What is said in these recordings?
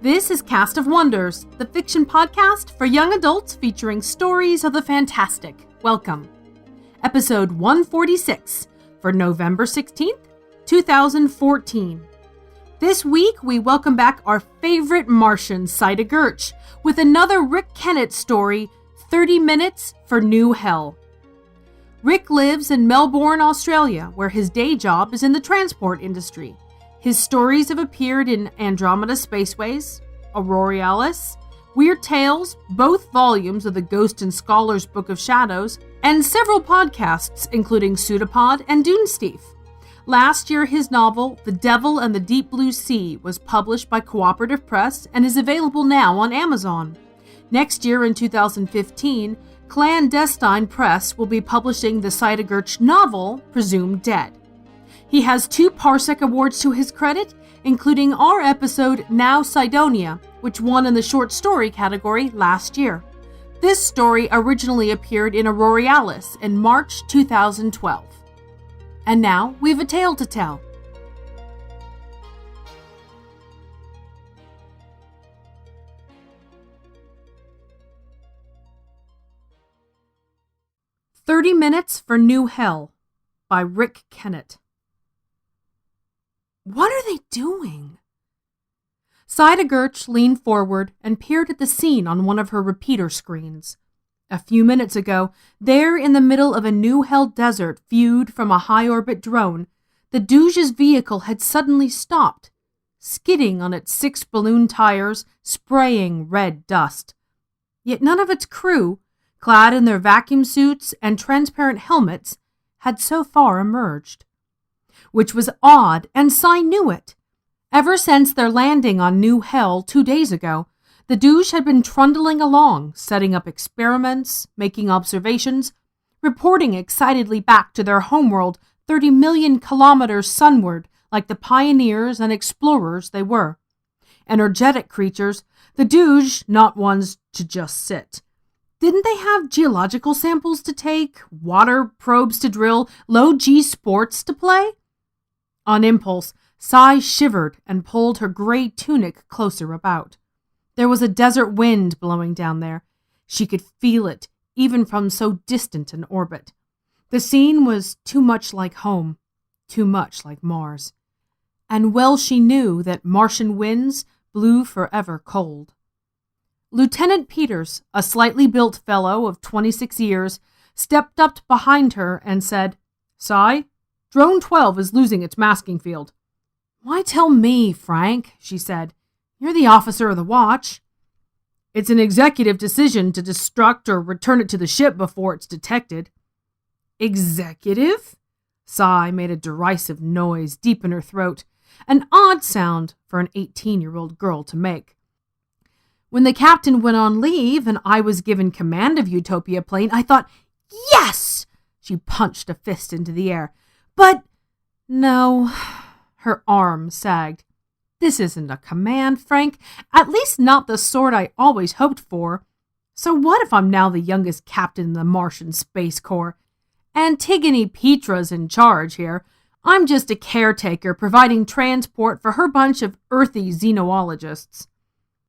This is Cast of Wonders, the fiction podcast for young adults featuring stories of the fantastic. Welcome. Episode 146 for November 16th, 2014. This week, we welcome back our favorite Martian, Saida Gertsch, with another Rick Kennett story, 30 Minutes for New Hell. Rick lives in Melbourne, Australia, where his day job is in the transport industry. His stories have appeared in Andromeda Spaceways, Auroralis, Weird Tales, both volumes of the Ghost and Scholars Book of Shadows, and several podcasts, including Pseudopod and Dunesteef. Last year, his novel, The Devil and the Deep Blue Sea, was published by Cooperative Press and is available now on Amazon. Next year, in 2015, Clandestine Press will be publishing the Saida Gertsch novel, Presumed Dead. He has 2 Parsec Awards to his credit, including our episode Now Sidonia, which won in the short story category last year. This story originally appeared in Auroralis in March 2012. And now we've a tale to tell. "30 Minutes for New Hell" by Rick Kennett. What are they doing? Saida Gertsch leaned forward and peered at the scene on one of her repeater screens. A few minutes ago, there in the middle of a New Hell desert viewed from a high-orbit drone, the Douge's vehicle had suddenly stopped, skidding on its 6 balloon tires, spraying red dust. Yet none of its crew, clad in their vacuum suits and transparent helmets, had so far emerged. Which was odd, and Sai knew it. Ever since their landing on New Hell 2 days ago, the Douge had been trundling along, setting up experiments, making observations, reporting excitedly back to their homeworld 30 million kilometers sunward like the pioneers and explorers they were. Energetic creatures, the Douge not ones to just sit. Didn't they have geological samples to take, water probes to drill, low-G sports to play? On impulse, Sai shivered and pulled her gray tunic closer about. There was a desert wind blowing down there. She could feel it, even from so distant an orbit. The scene was too much like home, too much like Mars. And well she knew that Martian winds blew forever cold. Lieutenant Peters, a slightly built fellow of 26 years, stepped up behind her and said, "Sai, Drone 12 is losing its masking field." "Why tell me, Frank?" she said. "You're the officer of the watch." "It's an executive decision to destruct or return it to the ship before it's detected." "Executive?" Sai made a derisive noise deep in her throat, an odd sound for an 18-year-old girl to make. "When the captain went on leave and I was given command of Utopia Plane, I thought, yes!" She punched a fist into the air. "But no," her arm sagged. "This isn't a command, Frank. At least not the sort I always hoped for. So what if I'm now the youngest captain in the Martian Space Corps? Antigone Petra's in charge here. I'm just a caretaker providing transport for her bunch of earthy xenologists."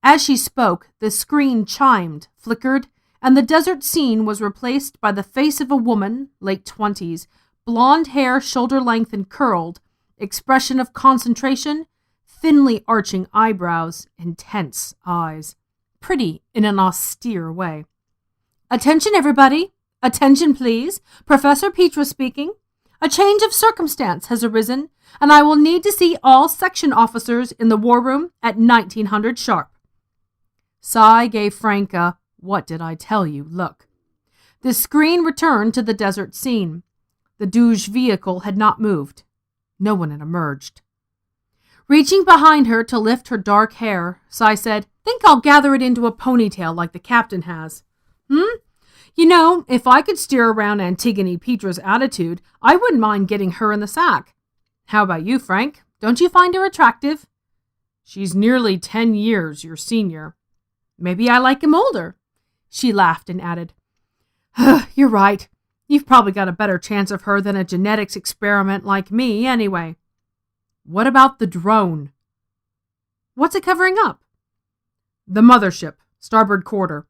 As she spoke, the screen chimed, flickered, and the desert scene was replaced by the face of a woman, late 20s, blonde hair shoulder-length and curled, expression of concentration, thinly arching eyebrows, intense eyes. Pretty in an austere way. "Attention, everybody! Attention, please! Professor Petra speaking. A change of circumstance has arisen, and I will need to see all section officers in the war room at 1900 sharp." Sai gave Frank a "what did I tell you" look. The screen returned to the desert scene. The Douge vehicle had not moved. No one had emerged. Reaching behind her to lift her dark hair, Sai said, "Think I'll gather it into a ponytail like the captain has. You know, if I could steer around Antigone Petra's attitude, I wouldn't mind getting her in the sack. How about you, Frank? Don't you find her attractive?" "She's nearly 10 years your senior." "Maybe I like him older." She laughed and added, "You're right. You've probably got a better chance of her than a genetics experiment like me, anyway." "What about the drone?" "What's it covering up?" The mothership, starboard quarter.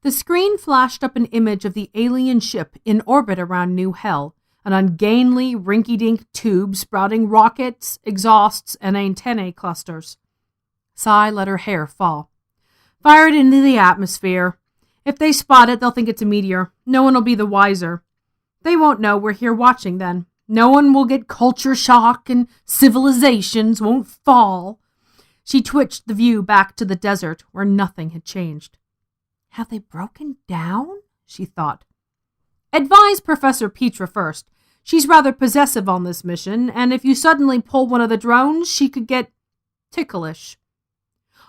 The screen flashed up an image of the alien ship in orbit around New Hell, an ungainly, rinky-dink tube sprouting rockets, exhausts, and antennae clusters. Cy let her hair fall. Fire it into the atmosphere. If they spot it, they'll think it's a meteor. No one will be the wiser. They won't know we're here watching then. No one will get culture shock and civilizations won't fall. She twitched the view back to the desert where nothing had changed. Have they broken down? She thought. Advise Professor Petra first. She's rather possessive on this mission, and if you suddenly pull one of the drones, she could get ticklish.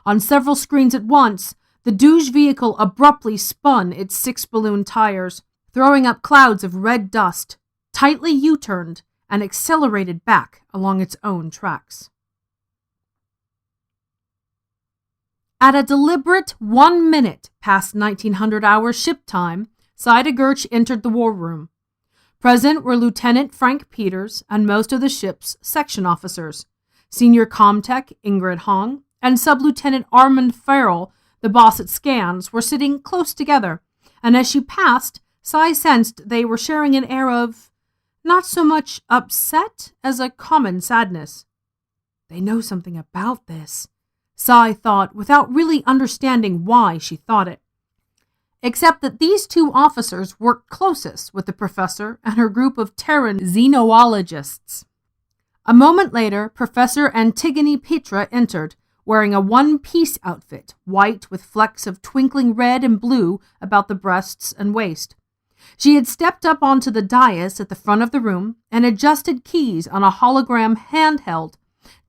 On several screens at once, the douche vehicle abruptly spun its 6 balloon tires, throwing up clouds of red dust, tightly U-turned, and accelerated back along its own tracks. At a deliberate 1 minute past 1900-hour ship time, Cy Gertsch entered the war room. Present were Lieutenant Frank Peters and most of the ship's section officers, Senior Comtech Ingrid Hong and Sub-Lieutenant Armand Farrell, the boss at Scans, were sitting close together, and as she passed, Cy sensed they were sharing an air of not so much upset as a common sadness. They know something about this, Cy thought, without really understanding why she thought it. Except that these two officers worked closest with the professor and her group of Terran xenologists. A moment later, Professor Antigone Petra entered, wearing a one-piece outfit, white with flecks of twinkling red and blue about the breasts and waist. She had stepped up onto the dais at the front of the room and adjusted keys on a hologram handheld.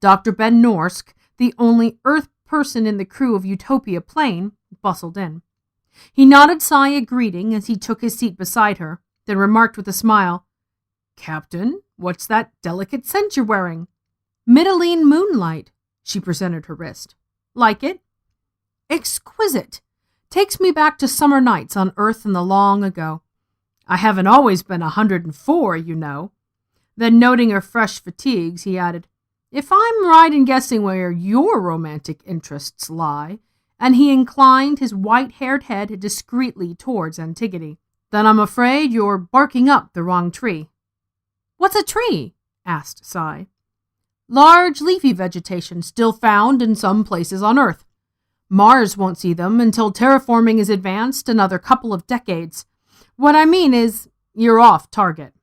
Dr. Ben Norsk, the only Earth person in the crew of Utopia plane, bustled in. He nodded Cy a greeting as he took his seat beside her, then remarked with a smile, "Captain, what's that delicate scent you're wearing?" "Mytilene moonlight," she presented her wrist. "Like it?" "Exquisite. Takes me back to summer nights on Earth in the long ago. I haven't always been 104, you know." Then, noting her fresh fatigues, he added, "If I'm right in guessing where your romantic interests lie," and he inclined his white-haired head discreetly towards Antigone, "then I'm afraid you're barking up the wrong tree." "What's a tree?" asked Cy. "Large leafy vegetation still found in some places on Earth. Mars won't see them until terraforming is advanced another couple of decades. What I mean is, you're off target."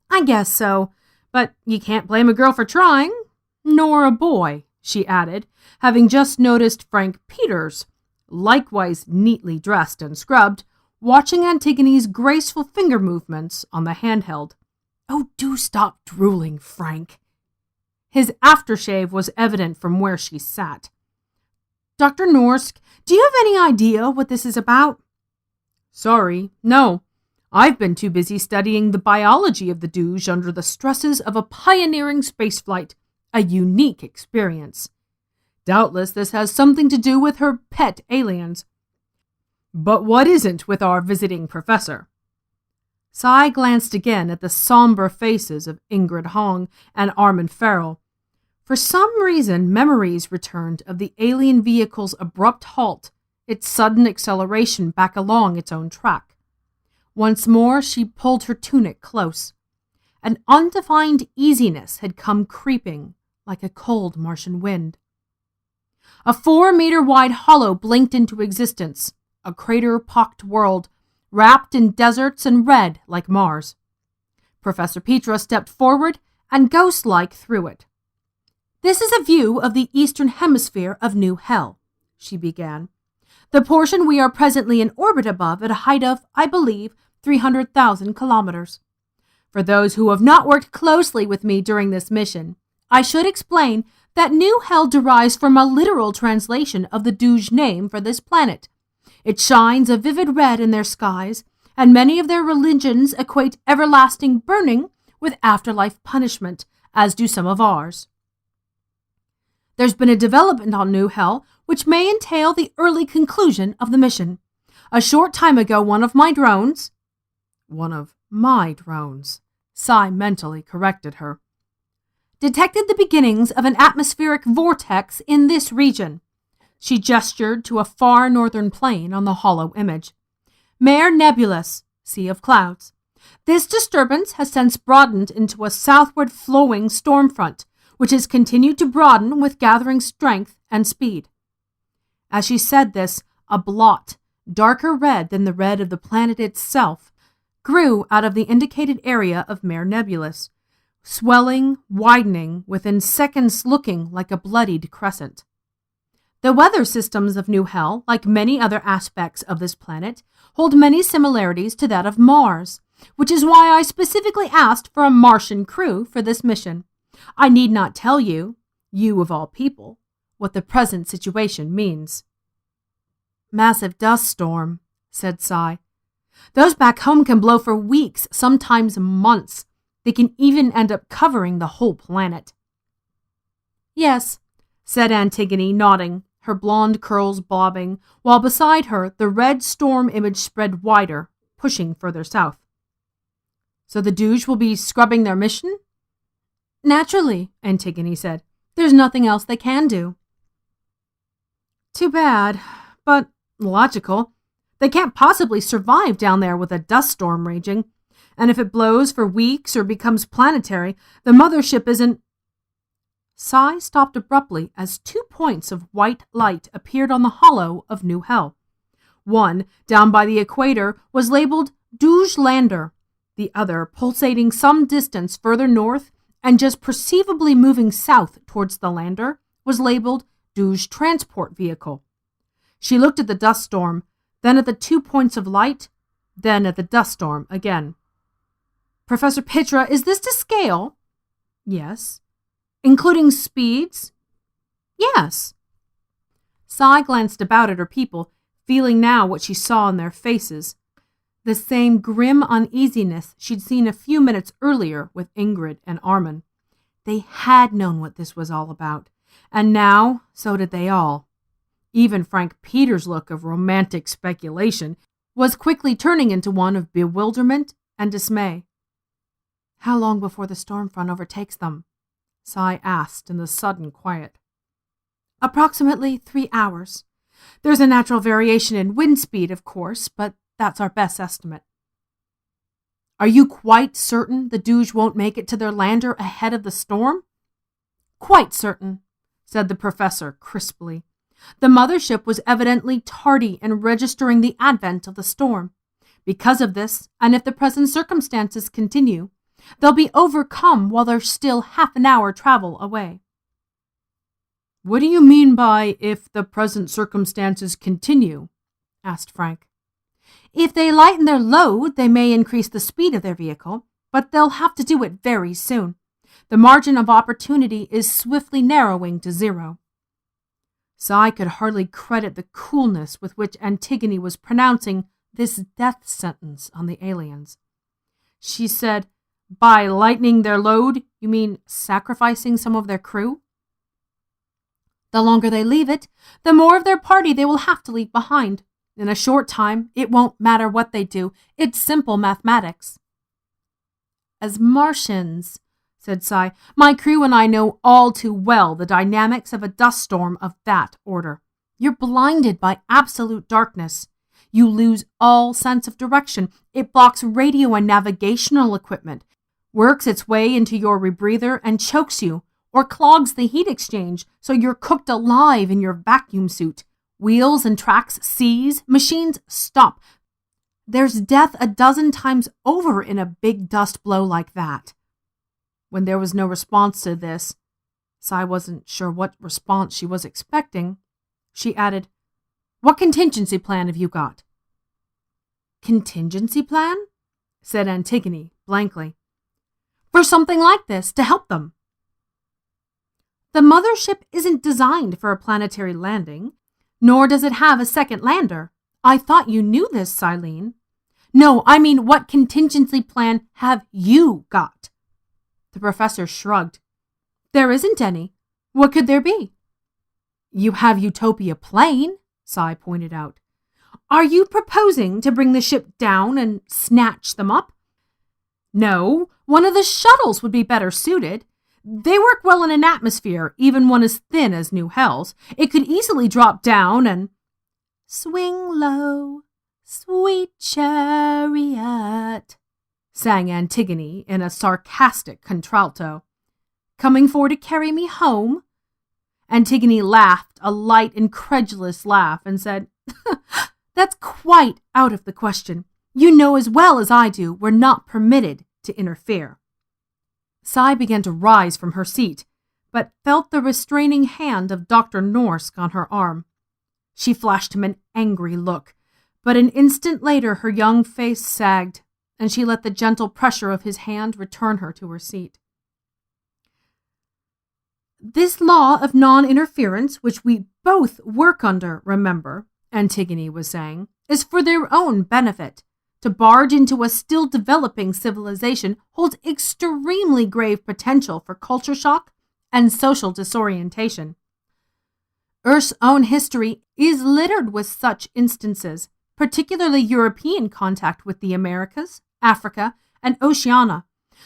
"I guess so, but you can't blame a girl for trying. Nor a boy," she added, having just noticed Frank Peters, likewise neatly dressed and scrubbed, watching Antigone's graceful finger movements on the handheld. "Oh, do stop drooling, Frank." His aftershave was evident from where she sat. "Dr. Norsk, do you have any idea what this is about?" "Sorry, no. I've been too busy studying the biology of the douche under the stresses of a pioneering spaceflight, a unique experience. Doubtless this has something to do with her pet aliens. But what isn't with our visiting professor?" Cy glanced again at the somber faces of Ingrid Hong and Armand Farrell. For some reason, memories returned of the alien vehicle's abrupt halt, its sudden acceleration back along its own track. Once more, she pulled her tunic close. An undefined easiness had come creeping like a cold Martian wind. A 4-meter-wide hollow blinked into existence, a crater-pocked world, wrapped in deserts and red like Mars. Professor Petra stepped forward and ghost-like through it. "This is a view of the eastern hemisphere of New Hell," she began. "The portion we are presently in orbit above at a height of, I believe, 300,000 kilometers. For those who have not worked closely with me during this mission, I should explain that New Hell derives from a literal translation of the douche name for this planet. It shines a vivid red in their skies, and many of their religions equate everlasting burning with afterlife punishment, as do some of ours. There's been a development on New Hell which may entail the early conclusion of the mission. A short time ago, one of my drones, Cy mentally corrected her, detected the beginnings of an atmospheric vortex in this region. She gestured to a far northern plain on the hollow image. Mare Nebulus, Sea of Clouds. This disturbance has since broadened into a southward flowing storm front, which has continued to broaden with gathering strength and speed. As she said this, a blot, darker red than the red of the planet itself, grew out of the indicated area of Mare Nebulus, swelling, widening, within seconds looking like a bloodied crescent. The weather systems of New Hell, like many other aspects of this planet, hold many similarities to that of Mars, which is why I specifically asked for a Martian crew for this mission. I need not tell you, you of all people, what the present situation means. Massive dust storm, said Cy. Those back home can blow for weeks, sometimes months. They can even end up covering the whole planet. Yes, said Antigone, nodding, her blonde curls bobbing, while beside her the red storm image spread wider, pushing further south. So the Doge will be scrubbing their mission? Naturally, Antigone said. There's nothing else they can do. Too bad, but logical. They can't possibly survive down there with a dust storm raging. And if it blows for weeks or becomes planetary, the mothership isn't... Cy stopped abruptly as 2 points of white light appeared on the hollow of New Hell. One, down by the equator, was labeled Doge Lander. The other, pulsating some distance further north and just perceivably moving south towards the lander, was labeled Doge Transport Vehicle. She looked at the dust storm, then at the 2 points of light, then at the dust storm again. Professor Pitra, is this to scale? Yes. Including speeds? Yes. Cy glanced about at her people, feeling now what she saw in their faces. The same grim uneasiness she'd seen a few minutes earlier with Ingrid and Armin. They had known what this was all about, and now so did they all. Even Frank Peters' look of romantic speculation was quickly turning into one of bewilderment and dismay. How long before the storm front overtakes them? Cy asked in the sudden quiet. Approximately 3 hours. There's a natural variation in wind speed, of course, but that's our best estimate. Are you quite certain the Doge won't make it to their lander ahead of the storm? Quite certain, said the professor crisply. The mothership was evidently tardy in registering the advent of the storm. Because of this, and if the present circumstances continue, they'll be overcome while they're still half an hour travel away. What do you mean by if the present circumstances continue? Asked Frank. If they lighten their load, they may increase the speed of their vehicle, but they'll have to do it very soon. The margin of opportunity is swiftly narrowing to zero. Cy could hardly credit the coolness with which Antigone was pronouncing this death sentence on the aliens. She said, by lightening their load, you mean sacrificing some of their crew? The longer they leave it, the more of their party they will have to leave behind. In a short time, it won't matter what they do. It's simple mathematics. As Martians, said Cy, my crew and I know all too well the dynamics of a dust storm of that order. You're blinded by absolute darkness. You lose all sense of direction. It blocks radio and navigational equipment, works its way into your rebreather and chokes you, or clogs the heat exchange so you're cooked alive in your vacuum suit. Wheels and tracks seize, machines stop. There's death a dozen times over in a big dust blow like that. When there was no response to this, Cy wasn't sure what response she was expecting. She added, What contingency plan have you got? Contingency plan? Said Antigone blankly. For something like this, to help them. The mothership isn't designed for a planetary landing, nor does it have a second lander. I thought you knew this, Silene. No, I mean, what contingency plan have you got? The professor shrugged. There isn't any. What could there be? You have Utopia Plane, Cy pointed out. Are you proposing to bring the ship down and snatch them up? No, one of the shuttles would be better suited. They work well in an atmosphere, even one as thin as New Hell's. It could easily drop down and swing low, sweet chariot, sang Antigone in a sarcastic contralto. Coming for to carry me home? Antigone laughed a light, incredulous laugh and said, That's quite out of the question. You know as well as I do we're not permitted to interfere. Cy began to rise from her seat, but felt the restraining hand of Dr. Norsk on her arm. She flashed him an angry look, but an instant later her young face sagged, and she let the gentle pressure of his hand return her to her seat. This law of non-interference, which we both work under, remember, Antigone was saying, is for their own benefit. To barge into a still developing civilization holds extremely grave potential for culture shock and social disorientation. Earth's own history is littered with such instances, particularly European contact with the Americas, Africa, and Oceania.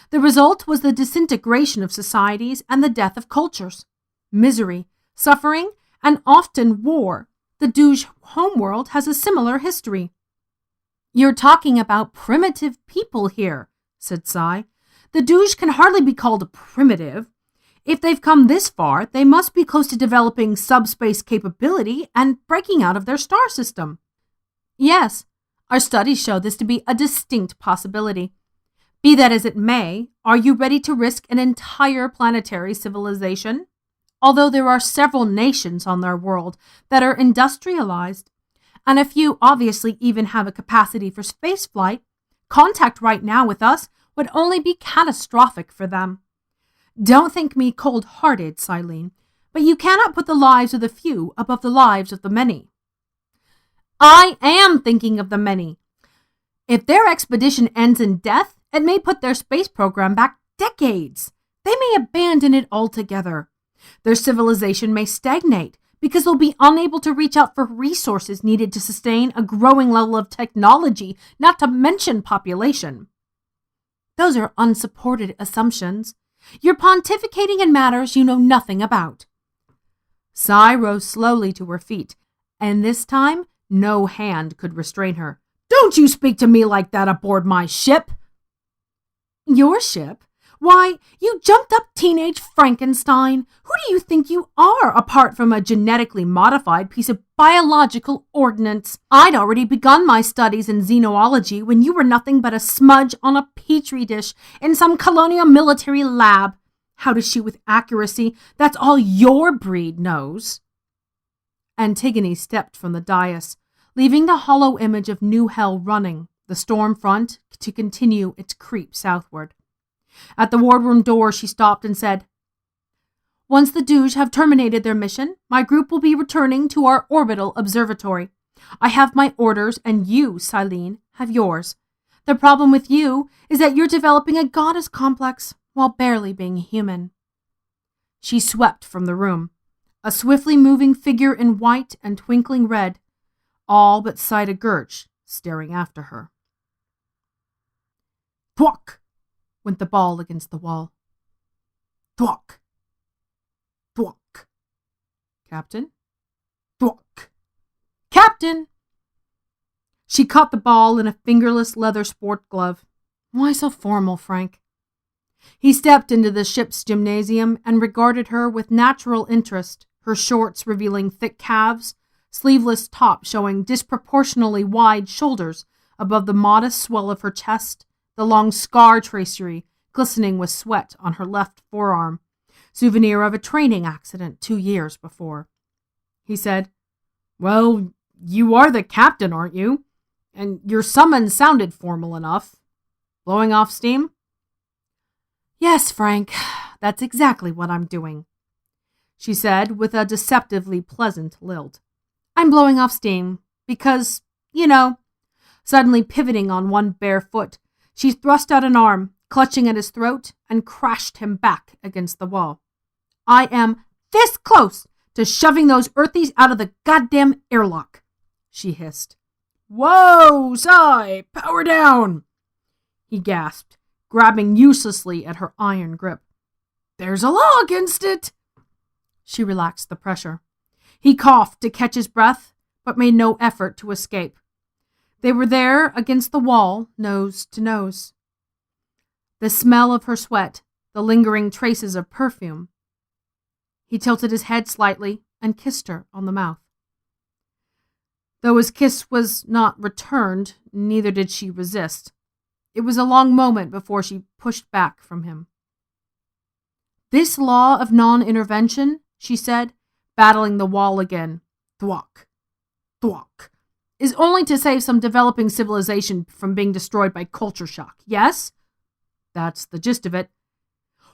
The result was the disintegration of societies and the death of cultures. Misery, suffering, and often war. The Douge homeworld has a similar history. You're talking about primitive people here, said Cy. The Douge can hardly be called primitive. If they've come this far, they must be close to developing subspace capability and breaking out of their star system. Yes, our studies show this to be a distinct possibility. Be that as it may, are you ready to risk an entire planetary civilization? Although there are several nations on their world that are industrialized, and a few obviously even have a capacity for spaceflight, contact right now with us would only be catastrophic for them. Don't think me cold-hearted, Silene, but you cannot put the lives of the few above the lives of the many. I am thinking of the many. If their expedition ends in death, it may put their space program back decades. They may abandon it altogether. Their civilization may stagnate because they'll be unable to reach out for resources needed to sustain a growing level of technology, not to mention population. Those are unsupported assumptions. You're pontificating in matters you know nothing about. Cy rose slowly to her feet, and this time no hand could restrain her. Don't you speak to me like that aboard my ship! Your ship? Why, you jumped-up teenage Frankenstein. Who do you think you are, apart from a genetically modified piece of biological ordnance? I'd already begun my studies in xenology when you were nothing but a smudge on a petri dish in some colonial military lab. How to shoot with accuracy, that's all your breed knows. Antigone stepped from the dais, leaving the hollow image of New Hell running, the storm front to continue its creep southward. At the wardroom door, she stopped and said, Once the Douge have terminated their mission, my group will be returning to our orbital observatory. I have my orders, and you, Silene, have yours. The problem with you is that you're developing a goddess complex while barely being human. She swept from the room, a swiftly moving figure in white and twinkling red, all but Saida Gertsch staring after her. Thwack! Went the ball against the wall. Thwack! Thwack! Captain? Thwack! Captain! She caught the ball in a fingerless leather sport glove. Why so formal, Frank? He stepped into the ship's gymnasium and regarded her with natural interest, her shorts revealing thick calves, sleeveless top showing disproportionately wide shoulders above the modest swell of her chest, the long scar tracery glistening with sweat on her left forearm, souvenir of a training accident 2 years before. He said, Well, you are the captain, aren't you? And your summons sounded formal enough. Blowing off steam? Yes, Frank, that's exactly what I'm doing, she said with a deceptively pleasant lilt. I'm blowing off steam because, suddenly pivoting on one bare foot, she thrust out an arm, clutching at his throat, and crashed him back against the wall. I am this close to shoving those earthies out of the goddamn airlock, she hissed. Whoa, Cy, power down, he gasped, grabbing uselessly at her iron grip. There's a law against it. She relaxed the pressure. He coughed to catch his breath, but made no effort to escape. They were there against the wall, nose to nose. The smell of her sweat, the lingering traces of perfume. He tilted his head slightly and kissed her on the mouth. Though his kiss was not returned, neither did she resist. It was a long moment before she pushed back from him. This law of non-intervention, she said, battling the wall again, thwack, thwack, is only to save some developing civilization from being destroyed by culture shock, yes? That's the gist of it.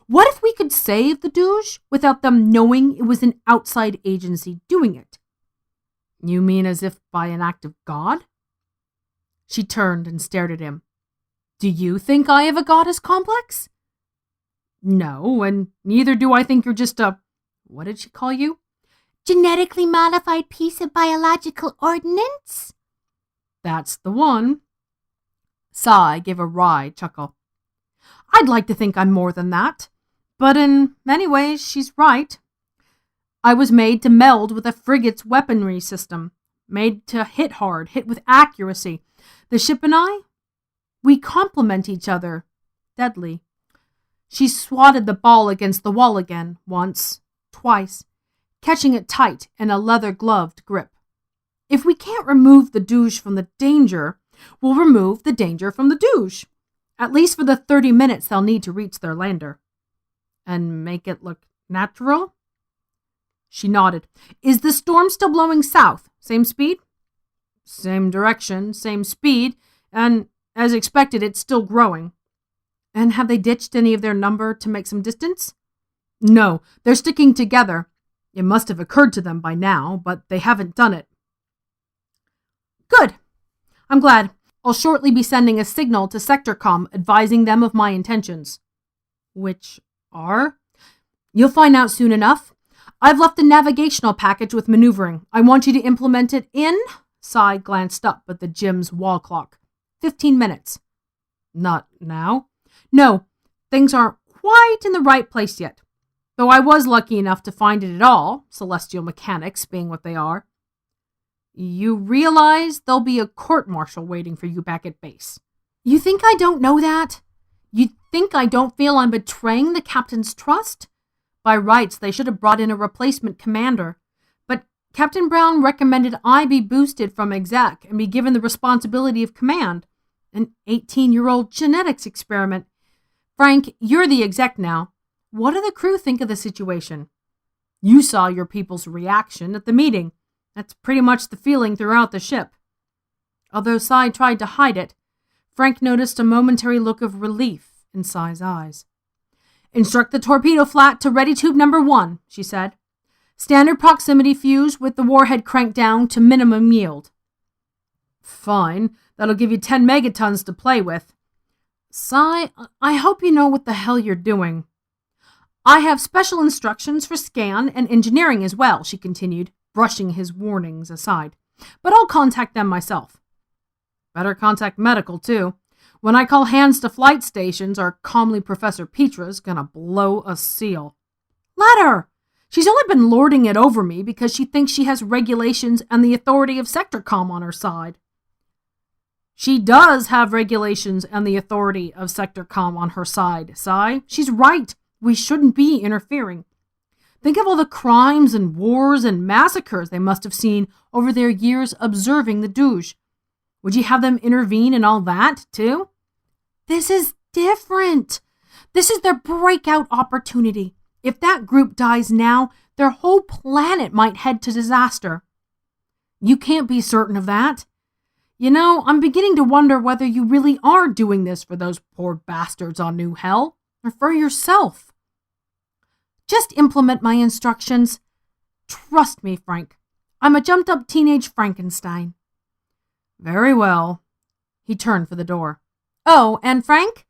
What if we could save the Doge without them knowing it was an outside agency doing it? You mean as if by an act of God? She turned and stared at him. Do you think I have a goddess complex? No, and neither do I think you're just a, what did she call you? Genetically modified piece of biological ordnance? That's the one. Sai gave a wry chuckle. I'd like to think I'm more than that, but in many ways she's right. I was made to meld with a frigate's weaponry system, made to hit hard, hit with accuracy. The ship and I, we complement each other, deadly. She swatted the ball against the wall again, once, twice, catching it tight in a leather-gloved grip. If we can't remove the douche from the danger, we'll remove the danger from the douche, at least for the 30 minutes they'll need to reach their lander. And make it look natural? She nodded. Is the storm still blowing south? Same speed? Same direction, same speed, and as expected, it's still growing. And have they ditched any of their number to make some distance? No, they're sticking together. It must have occurred to them by now, but they haven't done it. Good. I'm glad. I'll shortly be sending a signal to Sectorcom advising them of my intentions. Which are? You'll find out soon enough. I've left a navigational package with maneuvering. I want you to implement it in... Sai glanced up at the gym's wall clock. 15 minutes. Not now? No, things aren't quite in the right place yet. Though I was lucky enough to find it at all, celestial mechanics being what they are. You realize there'll be a court-martial waiting for you back at base. You think I don't know that? You think I don't feel I'm betraying the captain's trust? By rights, they should have brought in a replacement commander. But Captain Brown recommended I be boosted from exec and be given the responsibility of command. An 18-year-old genetics experiment. Frank, you're the exec now. What do the crew think of the situation? You saw your people's reaction at the meeting. That's pretty much the feeling throughout the ship. Although Sai tried to hide it, Frank noticed a momentary look of relief in Sai's eyes. Instruct the torpedo flat to ready tube number 1, she said. Standard proximity fuse with the warhead cranked down to minimum yield. Fine. That'll give you 10 megatons to play with. Sai, I hope you know what the hell you're doing. I have special instructions for scan and engineering as well, she continued, brushing his warnings aside. But I'll contact them myself. Better contact medical, too. When I call hands to flight stations, our calmly Professor Petra's gonna blow a seal. Let her! She's only been lording it over me because she thinks she has regulations and the authority of Sectorcom on her side. She does have regulations and the authority of Sectorcom on her side, Sai. She's right. We shouldn't be interfering. Think of all the crimes and wars and massacres they must have seen over their years observing the Doge. Would you have them intervene in all that, too? This is different. This is their breakout opportunity. If that group dies now, their whole planet might head to disaster. You can't be certain of that. You know, I'm beginning to wonder whether you really are doing this for those poor bastards on New Hell, or for yourself. Just implement my instructions. Trust me, Frank. I'm a jumped-up teenage Frankenstein. Very well. He turned for the door. Oh, and Frank?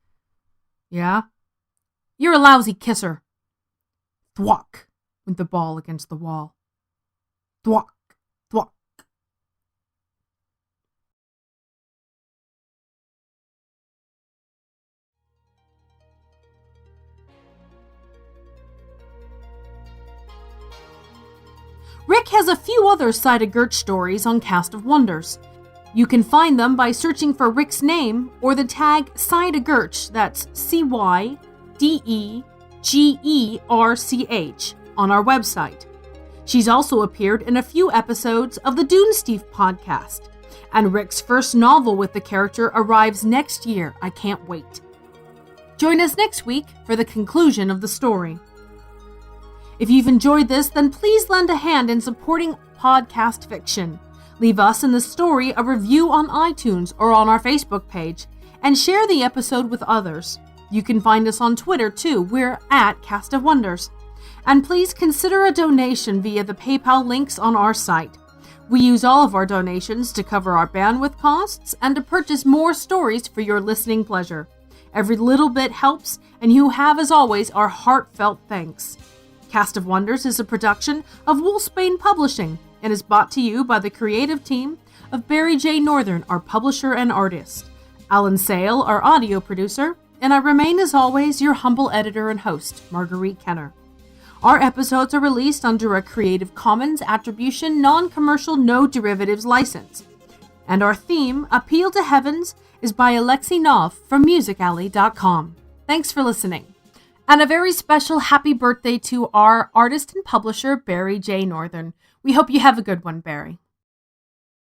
Yeah? You're a lousy kisser. Thwack went the ball against the wall. Thwack, thwack. Rick has a few other Side of Gertz stories on Cast of Wonders. You can find them by searching for Rick's name or the tag Side of Gertz, that's CYDEGERCH, on our website. She's also appeared in a few episodes of the Dunesteef podcast, and Rick's first novel with the character arrives next year. I can't wait. Join us next week for the conclusion of the story. If you've enjoyed this, then please lend a hand in supporting podcast fiction. Leave us and the story a review on iTunes or on our Facebook page, and share the episode with others. You can find us on Twitter too. We're at Cast of Wonders. And please consider a donation via the PayPal links on our site. We use all of our donations to cover our bandwidth costs and to purchase more stories for your listening pleasure. Every little bit helps, and you have, as always, our heartfelt thanks. Cast of Wonders is a production of Wolfsbane Publishing and is brought to you by the creative team of Barry J. Northern, our publisher and artist, Alan Sale, our audio producer, and I remain, as always, your humble editor and host, Marguerite Kenner. Our episodes are released under a Creative Commons Attribution Non-Commercial No Derivatives license. And our theme, Appeal to Heavens, is by Alexei Nov from musicalley.com. Thanks for listening. And a very special happy birthday to our artist and publisher, Barry J. Northern. We hope you have a good one, Barry.